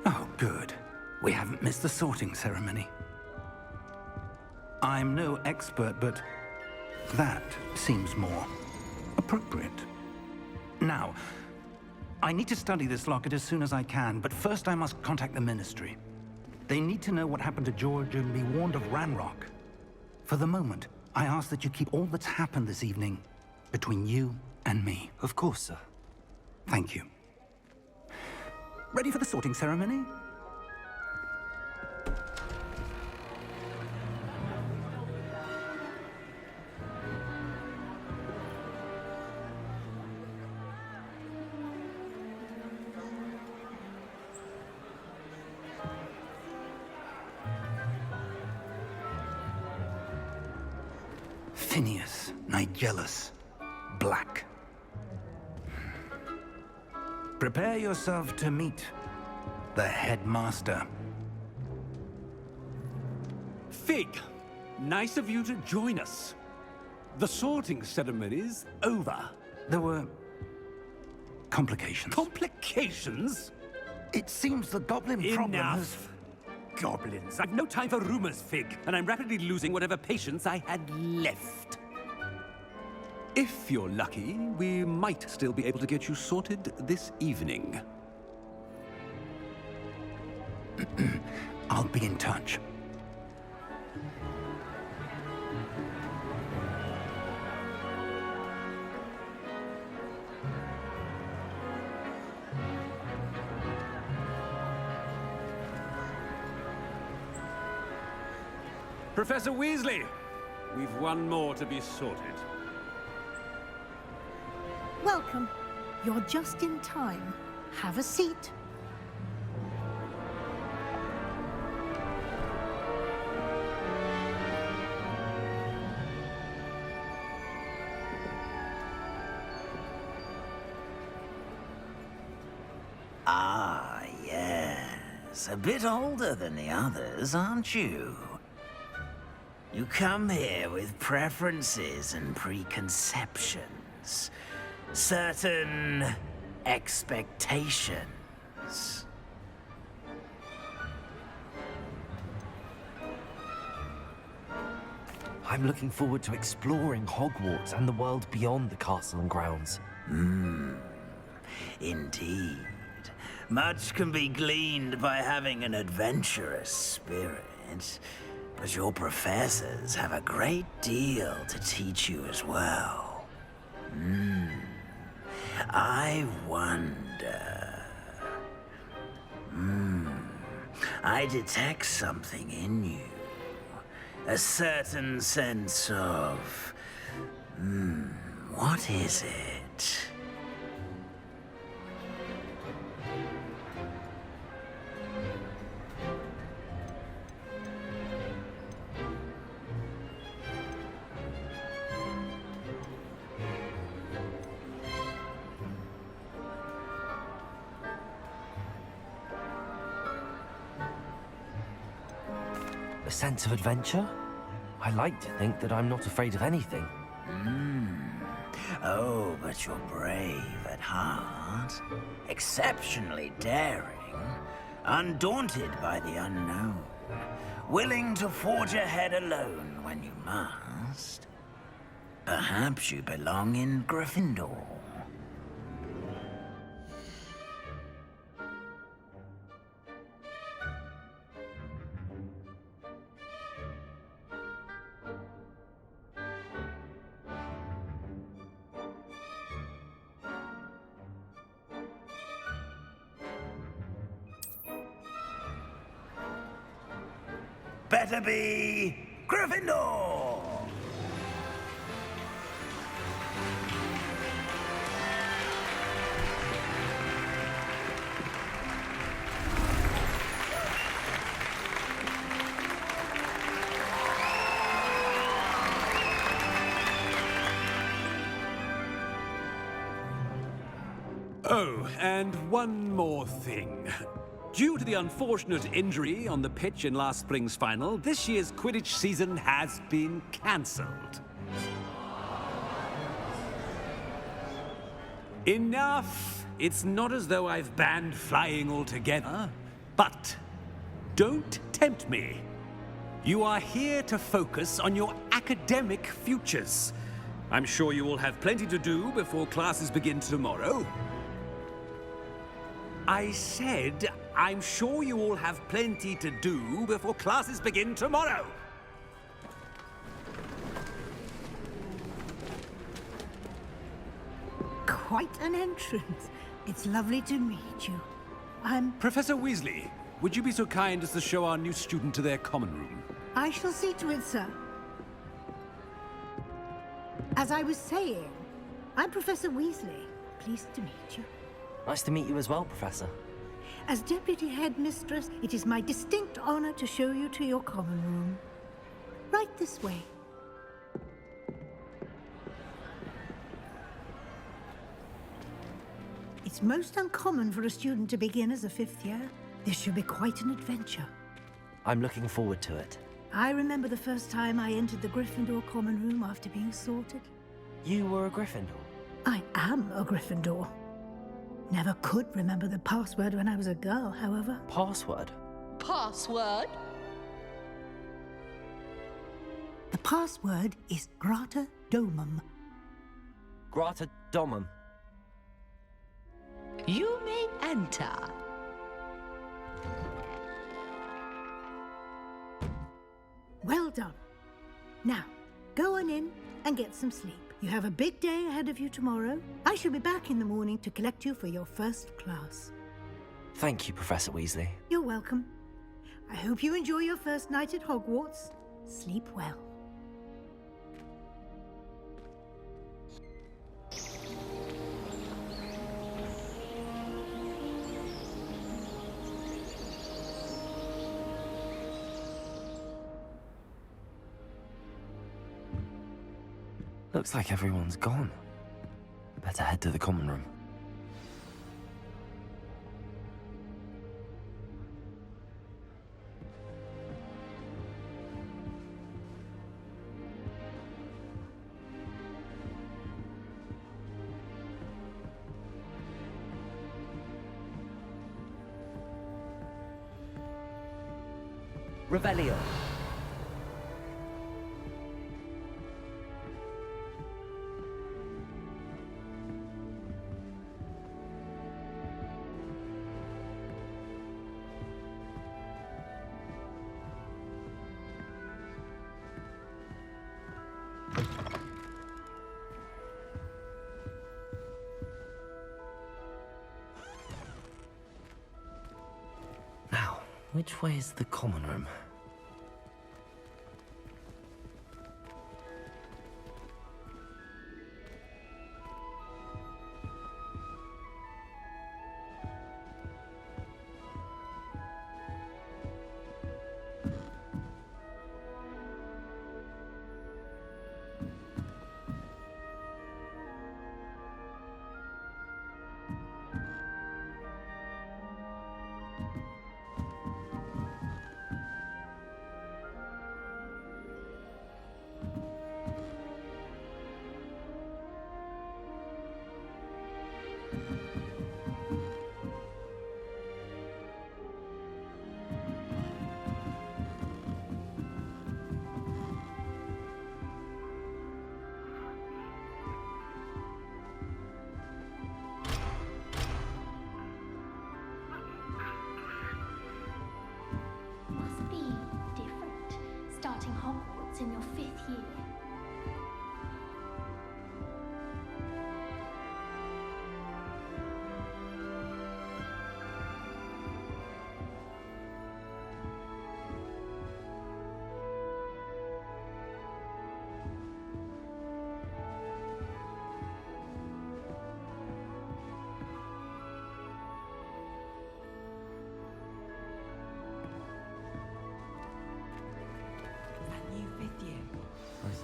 Oh, good. We haven't missed the sorting ceremony. I'm no expert, but that seems more appropriate. Now, I need to study this locket as soon as I can, but first I must contact the Ministry. They need to know what happened to George and be warned of Ranrock. For the moment, I ask that you keep all that's happened this evening between you and me. Of course, sir. Thank you. Ready for the sorting ceremony? Phineas, Nigellus, Black. Prepare yourself to meet the headmaster. Fig, nice of you to join us. The sorting ceremony's over. There were complications. Complications? It seems the goblin problem has... Enough! Goblins. I've no time for rumors, Fig, and I'm rapidly losing whatever patience I had left. If you're lucky, we might still be able to get you sorted this evening. I'll be in touch. Professor Weasley, we've one more to be sorted. Welcome. You're just in time. Have a seat. Ah, yes. A bit older than the others, aren't you? You come here with preferences and preconceptions. Certain expectations. I'm looking forward to exploring Hogwarts and the world beyond the castle and grounds. Indeed. Much can be gleaned by having an adventurous spirit. But your professors have a great deal to teach you as well. I wonder... I detect something in you. A certain sense of... what is it? A sense of adventure? I like to think that I'm not afraid of anything. Oh, but you're brave at heart. Exceptionally daring. Undaunted by the unknown. Willing to forge ahead alone when you must. Perhaps you belong in Gryffindor. Better be Gryffindor! Oh, and one more thing. Due to the unfortunate injury on the pitch in last spring's final, this year's Quidditch season has been cancelled. Enough! It's not as though I've banned flying altogether. But don't tempt me. You are here to focus on your academic futures. I'm sure you will have plenty to do before classes begin tomorrow. I said, I'm sure you all have plenty to do before classes begin tomorrow. Quite an entrance. It's lovely to meet you. Professor Weasley, would you be so kind as to show our new student to their common room? I shall see to it, sir. As I was saying, I'm Professor Weasley. Pleased to meet you. Nice to meet you as well, Professor. As Deputy Headmistress, it is my distinct honor to show you to your common room. Right this way. It's most uncommon for a student to begin as a fifth year. This should be quite an adventure. I'm looking forward to it. I remember the first time I entered the Gryffindor common room after being sorted. You were a Gryffindor? I am a Gryffindor. Never could remember the password when I was a girl, however. Password? Password? The password is Grata Domum. Grata Domum. You may enter. Well done. Now, go on in and get some sleep. You have a big day ahead of you tomorrow. I shall be back in the morning to collect you for your first class. Thank you, Professor Weasley. You're welcome. I hope you enjoy your first night at Hogwarts. Sleep well. Looks like everyone's gone. Better head to the common room. Revelio. Now, which way is the common room? Must be different, starting Hogwarts in your 5th year.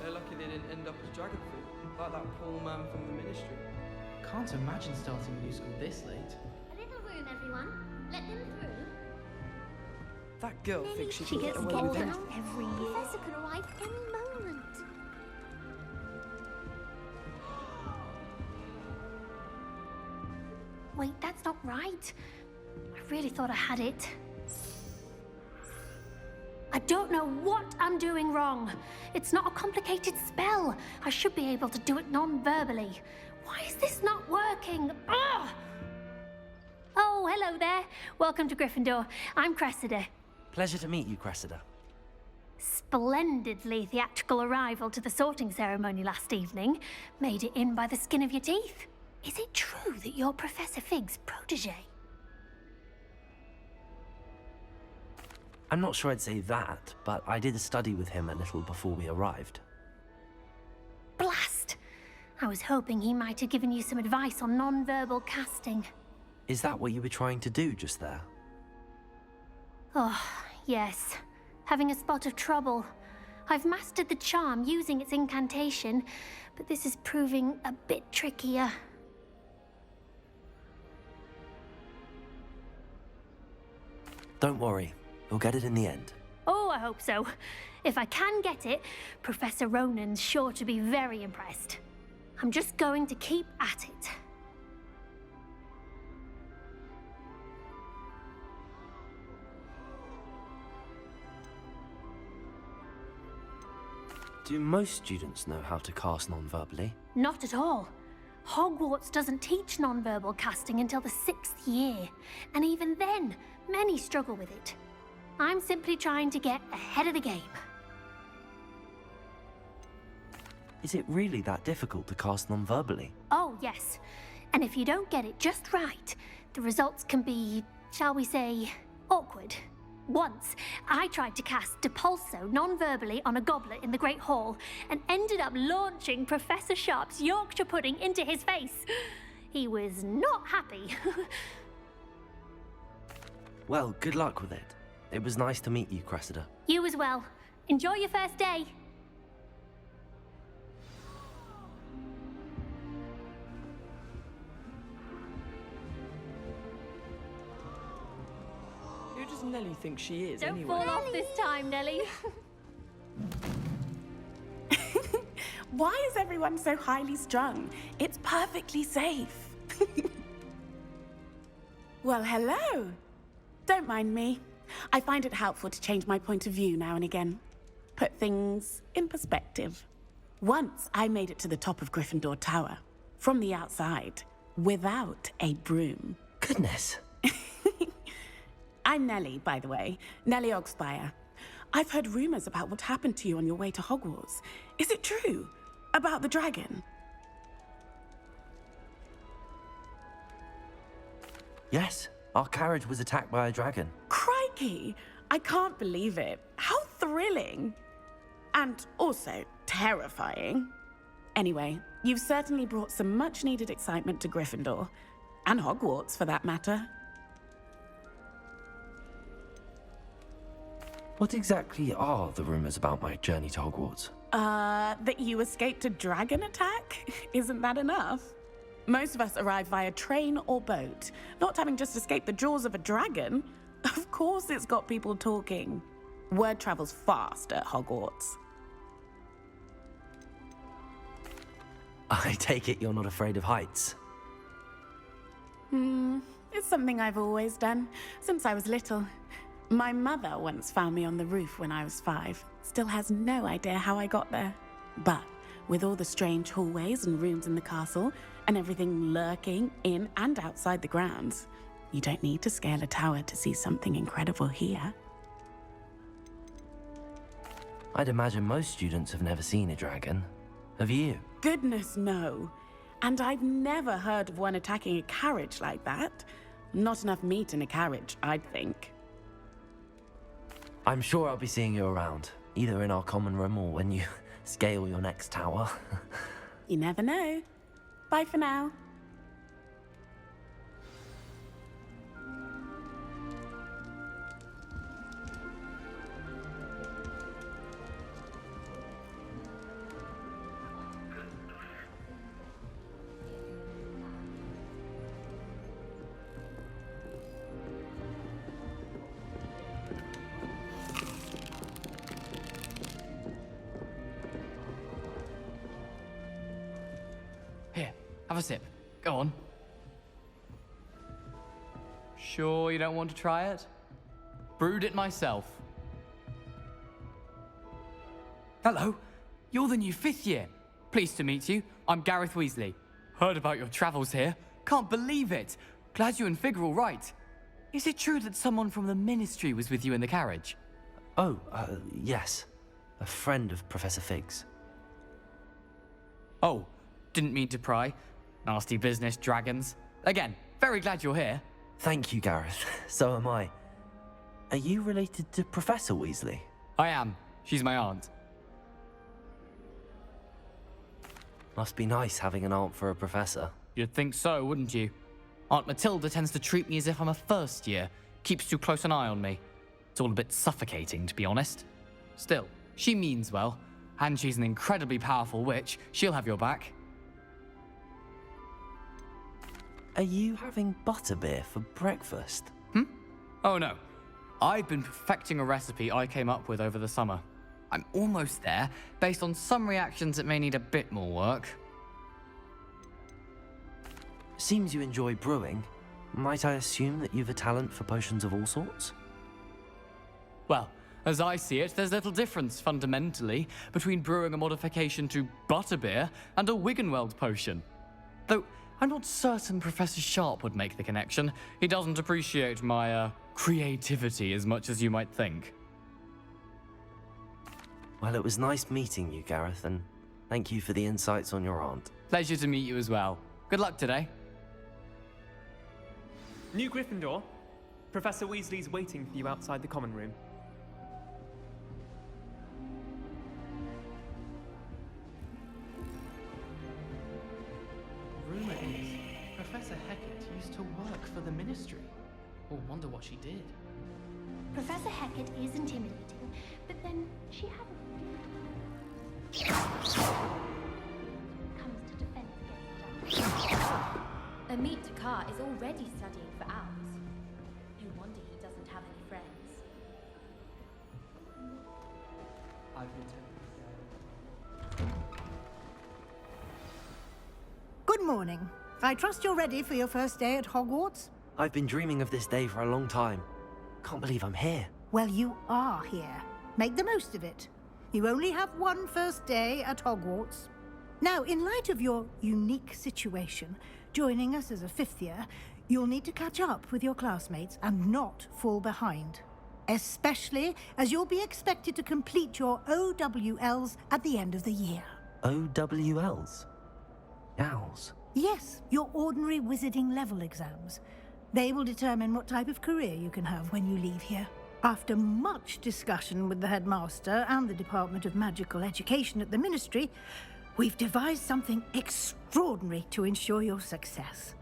So lucky they didn't end up as dragon fruit, like that poor man from the ministry. Can't imagine starting new school this late. A little room, everyone. Let them through. That girl thinks she She can get gets away called with down anything. every year. Professor could arrive any moment. Wait, that's not right. I really thought I had it. I don't know what I'm doing wrong. It's not a complicated spell. I should be able to do it non-verbally. Why is this not working? Ugh! Oh, hello there. Welcome to Gryffindor. I'm Cressida. Pleasure to meet you, Cressida. Splendidly theatrical arrival to the sorting ceremony last evening. Made it in by the skin of your teeth. Is it true that you're Professor Fig's protege? I'm not sure I'd say that, but I did study with him a little before we arrived. Blast! I was hoping he might have given you some advice on non-verbal casting. Is that what you were trying to do just there? Oh, yes. Having a spot of trouble. I've mastered the charm using its incantation, but this is proving a bit trickier. Don't worry, you'll get it in the end. Oh, I hope so. If I can get it, Professor Ronan's sure to be very impressed. I'm just going to keep at it. Do most students know how to cast non-verbally? Not at all. Hogwarts doesn't teach non-verbal casting until the 6th year, and even then, many struggle with it. I'm simply trying to get ahead of the game. Is it really that difficult to cast non-verbally? Oh, yes. And if you don't get it just right, the results can be, shall we say, awkward. Once, I tried to cast Depulso non-verbally on a goblet in the Great Hall and ended up launching Professor Sharp's Yorkshire pudding into his face. He was not happy. Well, good luck with it. It was nice to meet you, Cressida. You as well. Enjoy your first day. Who does Nellie think she is, Don't anyway? fall off this time, Nellie. Why is everyone so highly strung? It's perfectly safe. Well, hello. Don't mind me. I find it helpful to change my point of view now and again. Put things in perspective. Once I made it to the top of Gryffindor Tower, from the outside, without a broom. Goodness. I'm Nellie, by the way. Nellie Ogspire. I've heard rumors about what happened to you on your way to Hogwarts. Is it true? About the dragon? Yes, our carriage was attacked by a dragon. Crikey! I can't believe it. How thrilling! And also terrifying. Anyway, you've certainly brought some much-needed excitement to Gryffindor. And Hogwarts, for that matter. What exactly are the rumors about my journey to Hogwarts? That you escaped a dragon attack? Isn't that enough? Most of us arrive via train or boat, not having just escaped the jaws of a dragon. Of course it's got people talking. Word travels fast at Hogwarts. I take it you're not afraid of heights. It's something I've always done, since I was little. My mother once found me on the roof when I was 5. Still has no idea how I got there. But with all the strange hallways and rooms in the castle, and everything lurking in and outside the grounds, you don't need to scale a tower to see something incredible here. I'd imagine most students have never seen a dragon. Have you? Goodness, no. And I've never heard of one attacking a carriage like that. Not enough meat in a carriage, I'd think. I'm sure I'll be seeing you around, either in our common room or when you scale your next tower. You never know. Bye for now. Here, have a sip. Go on. Sure you don't want to try it? Brewed it myself. Hello. You're the new 5th year. Pleased to meet you. I'm Gareth Weasley. Heard about your travels here. Can't believe it. Glad you and Fig are all right. Is it true that someone from the Ministry was with you in the carriage? Oh, yes. A friend of Professor Fig's. Oh, didn't mean to pry. Nasty business, dragons. Again, very glad you're here. Thank you, Gareth. So am I. Are you related to Professor Weasley? I am. She's my aunt. Must be nice having an aunt for a professor. You'd think so, wouldn't you? Aunt Matilda tends to treat me as if I'm a first year. Keeps too close an eye on me. It's all a bit suffocating, to be honest. Still, she means well. And she's an incredibly powerful witch. She'll have your back. Are you having butterbeer for breakfast? Oh no. I've been perfecting a recipe I came up with over the summer. I'm almost there, based on some reactions that may need a bit more work. Seems you enjoy brewing. Might I assume that you've a talent for potions of all sorts? Well, as I see it, there's little difference, fundamentally, between brewing a modification to butterbeer and a Wiggenweld potion. Though, I'm not certain Professor Sharp would make the connection. He doesn't appreciate my, creativity as much as you might think. Well, it was nice meeting you, Gareth, and thank you for the insights on your aunt. Pleasure to meet you as well. Good luck today. New Gryffindor. Professor Weasley's waiting for you outside the common room. Rumour is Professor Hecat used to work for the Ministry. Or wonder what she did. Professor Hecat is intimidating, but then she had comes to defense against us. Amit Takar is already studying for owls. No wonder he doesn't have any friends. I've been Good morning. I trust you're ready for your first day at Hogwarts? I've been dreaming of this day for a long time. Can't believe I'm here. Well, you are here. Make the most of it. You only have one first day at Hogwarts. Now, in light of your unique situation, joining us as a 5th year, you'll need to catch up with your classmates and not fall behind. Especially as you'll be expected to complete your OWLs at the end of the year. OWLs? Owls? Yes, your ordinary wizarding level exams. They will determine what type of career you can have when you leave here. After much discussion with the headmaster and the Department of Magical Education at the Ministry, we've devised something extraordinary to ensure your success.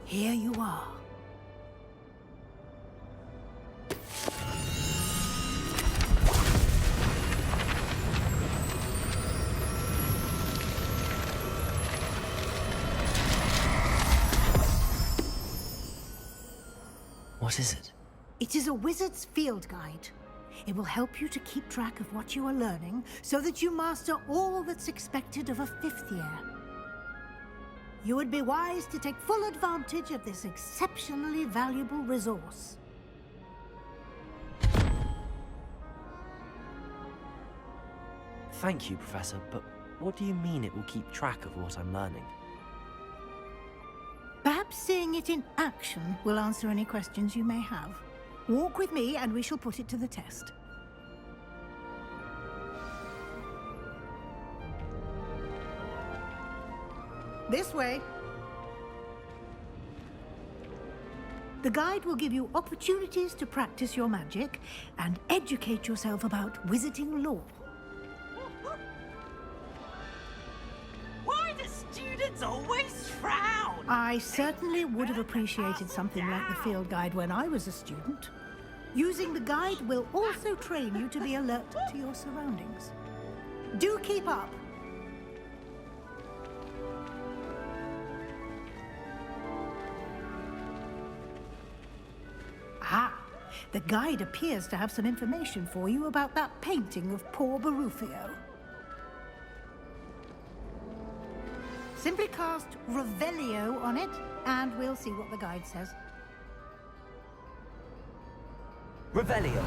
Here you are. What is it? It is a wizard's field guide. It will help you to keep track of what you are learning so that you master all that's expected of a 5th year. You would be wise to take full advantage of this exceptionally valuable resource. Thank you, Professor, but what do you mean it will keep track of what I'm learning? Perhaps seeing it in action will answer any questions you may have. Walk with me and we shall put it to the test. This way. The guide will give you opportunities to practice your magic and educate yourself about wizarding lore. Why do students always frown? I certainly would have appreciated something like the field guide when I was a student. Using the guide will also train you to be alert to your surroundings. Do keep up. Ah, the guide appears to have some information for you about that painting of poor Barufio. Simply cast Revelio on it, and we'll see what the guide says. Revelio.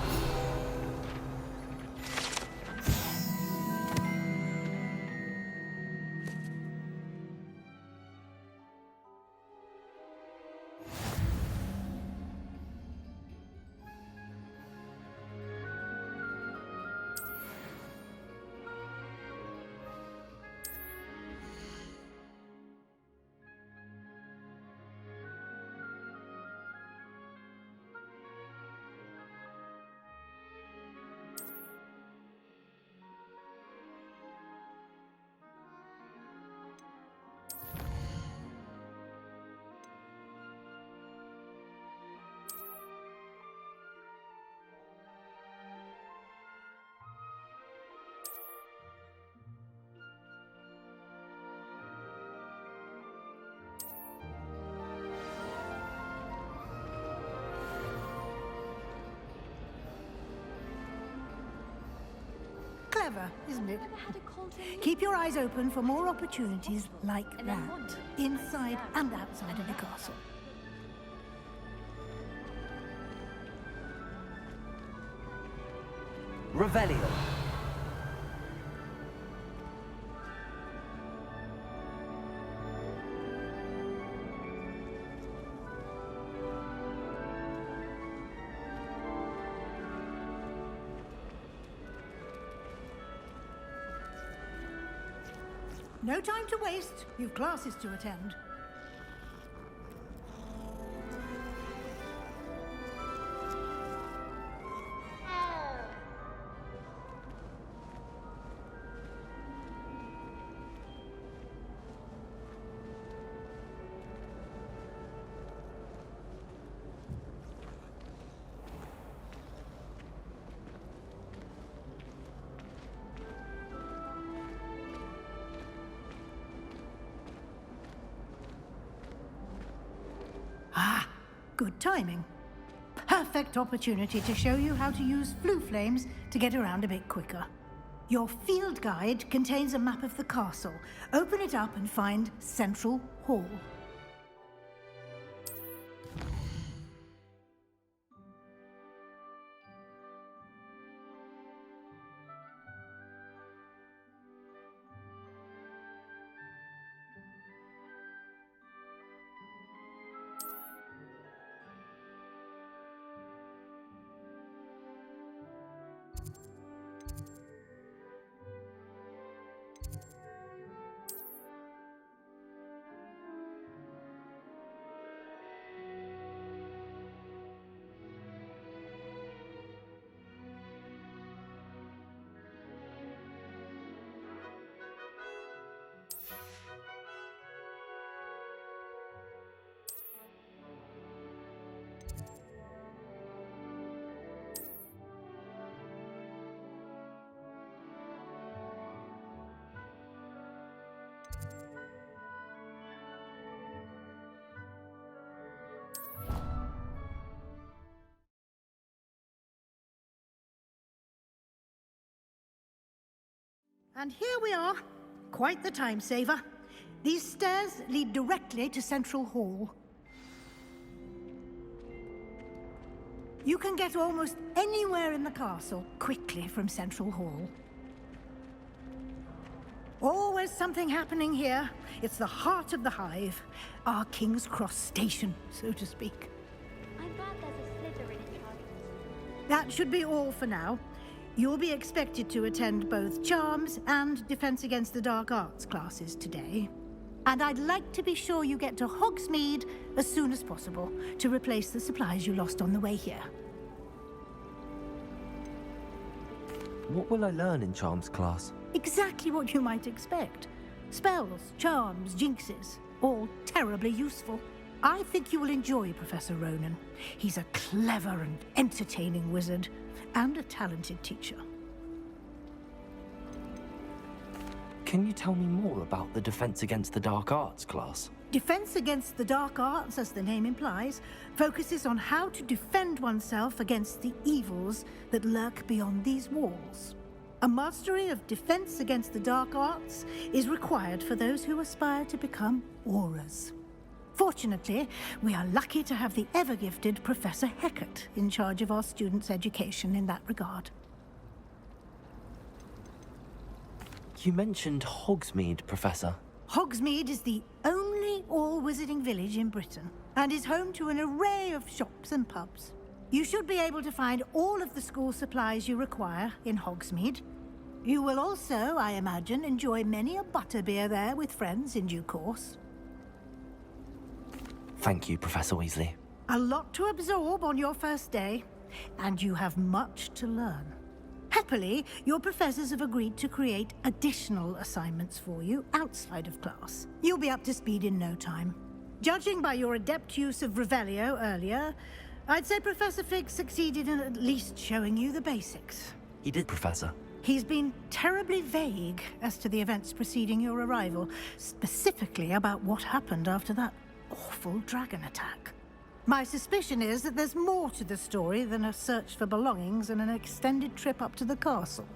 Clever, isn't it? Keep your eyes open for more opportunities like that, inside and outside of the castle. Revelio. No time to waste. You've classes to attend. Ah, good timing. Perfect opportunity to show you how to use flue flames to get around a bit quicker. Your field guide contains a map of the castle. Open it up and find Central Hall. And here we are. Quite the time saver. These stairs lead directly to Central Hall. You can get almost anywhere in the castle quickly from Central Hall. Always something happening here. It's the heart of the hive. Our King's Cross station, so to speak. I'm glad there's a Slytherin in charge. That should be all for now. You'll be expected to attend both Charms and Defense Against the Dark Arts classes today. And I'd like to be sure you get to Hogsmeade as soon as possible to replace the supplies you lost on the way here. What will I learn in Charms class? Exactly what you might expect. Spells, charms, jinxes, all terribly useful. I think you will enjoy Professor Ronan. He's a clever and entertaining wizard, and a talented teacher. Can you tell me more about the Defense Against the Dark Arts class? Defense Against the Dark Arts, as the name implies, focuses on how to defend oneself against the evils that lurk beyond these walls. A mastery of Defense Against the Dark Arts is required for those who aspire to become auras. Fortunately, we are lucky to have the ever-gifted Professor Hecat in charge of our students' education in that regard. You mentioned Hogsmeade, Professor. Hogsmeade is the only all-wizarding village in Britain, and is home to an array of shops and pubs. You should be able to find all of the school supplies you require in Hogsmeade. You will also, I imagine, enjoy many a butterbeer there with friends in due course. Thank you, Professor Weasley. A lot to absorb on your first day, and you have much to learn. Happily, your professors have agreed to create additional assignments for you outside of class. You'll be up to speed in no time. Judging by your adept use of Revelio earlier, I'd say Professor Fig succeeded in at least showing you the basics. He did, Professor. He's been terribly vague as to the events preceding your arrival, specifically about what happened after that awful dragon attack. My suspicion is that there's more to the story than a search for belongings and an extended trip up to the castle.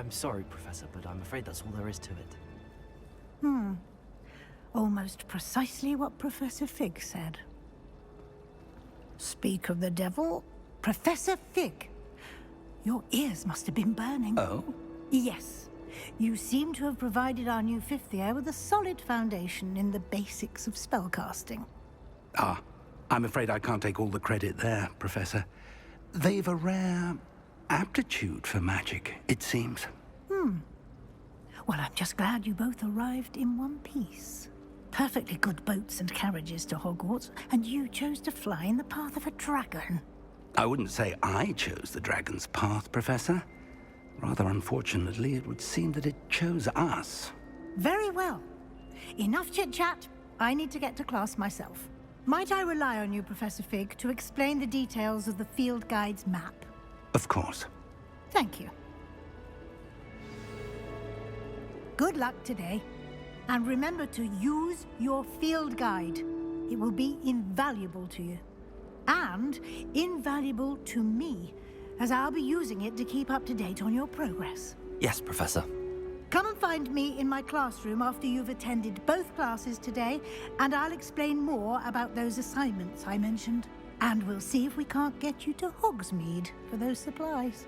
I'm sorry, Professor, but I'm afraid that's all there is to it. Almost precisely what Professor Fig said. Speak of the devil, Professor Fig. Your ears must have been burning. Oh? Yes. You seem to have provided our new fifth year with a solid foundation in the basics of spellcasting. Ah, I'm afraid I can't take all the credit there, Professor. They've a rare aptitude for magic, it seems. Well, I'm just glad you both arrived in one piece. Perfectly good boats and carriages to Hogwarts, and you chose to fly in the path of a dragon. I wouldn't say I chose the dragon's path, Professor. Rather unfortunately, it would seem that it chose us. Very well. Enough chit-chat. I need to get to class myself. Might I rely on you, Professor Fig, to explain the details of the field guide's map? Of course. Thank you. Good luck today. And remember to use your field guide. It will be invaluable to you. And invaluable to me, as I'll be using it to keep up to date on your progress. Yes, Professor. Come and find me in my classroom after you've attended both classes today, and I'll explain more about those assignments I mentioned. And we'll see if we can't get you to Hogsmeade for those supplies.